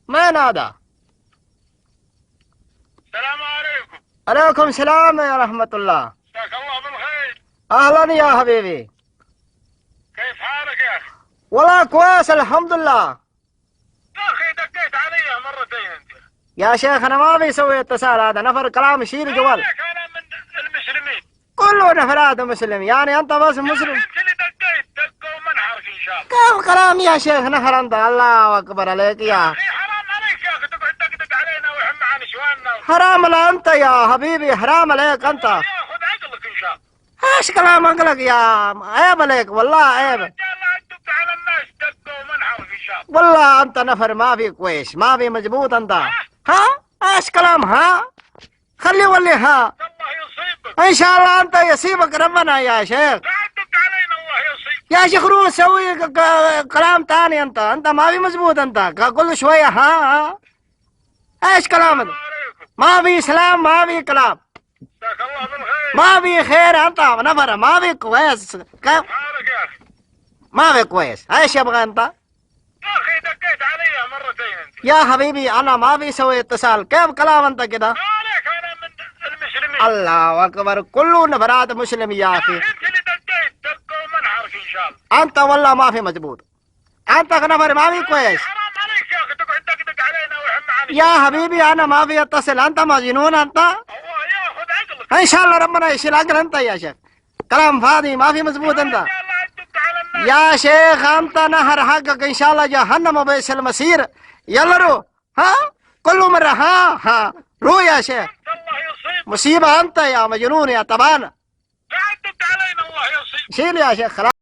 من هذا؟ السلام عليكم. عليكم السلام يا رحمة الله. مساك الله بالخير. أهلا يا حبيبي. كيف حالك يا أخي؟ والله كويس الحمد لله. يا أخي دقيت علي مرتين أنت. يا شيخ أنا ما بيسوي اتصال، هذا نفر كلام شيل جوال. أنا من المسلمين. كله نفرات مسلم، يعني أنت بس مسلم. أنت اللي دقيت دقوا منحرك إن شاء الله. كيف كلام يا شيخ نفر أنت؟ الله أكبر عليك يا أخي حرام عليك يا أخي تقعد تدق علينا وإحنا مع نسواننا. حرام لا أنت يا حبيبي، حرام عليك أنت. يا خذ عقلك إن شاء الله. ايش كلام عقلك يا عيب عليك والله عيب. رجال لا تدق على الناس دقوا منحرك إن شاء الله. والله أنت نفر ما في كويس، ما في مجبوط أنت. ها؟ ايش كلام ها؟ خلي ولي ها. الله يصيبك. إن شاء الله أنت يصيبك ربنا يا شيخ. لا تدق علينا الله يصيبك. يا شيخ روح سوي كلام تاني أنت ما في مزبوط أنت كل شوية ها. ايش كلامك؟ ما في سلام، ما في كلام، مساك الله بالخير. ما في خير. أنت نفر ما في كويس. كيف؟ حالك يا أخي؟ ما في كويس. ايش يبغى أنت؟ يا أخي دقيت علي مرتين أنت. يا حبيبي أنا ما في سوي اتصال، كيف كلام أنت كده؟ ما عليك أنا من المسلمين. الله أكبر، كله نفرات مسلم يا أخي. أنت اللي دقيت دقوا منحرك إن شاء الله. أنت والله ما في مزبوط، أنت نفر ما في كويس. حرام عليك يا أخي تقعد تدق علينا وإحنا معنا. يا حبيبي أنا ما في اتصل، أنت مجنون أنت. الله ياخذ عقلك. إن شاء الله ربنا يشيل عقل أنت يا شيخ، كلام فاضي ما في مزبوط أنت. لا تدق على الناس. يا شيخ أنت نهر حقك إن شاء الله جهنم وبئس المصير. يلا رو ها كل مرة ها رو يا شيخ. الله يصيبك. مصيبة أنت يا مجنون يا طبعا. لا تدق علينا الله يصيبك. شيل يا شيخ خلاص.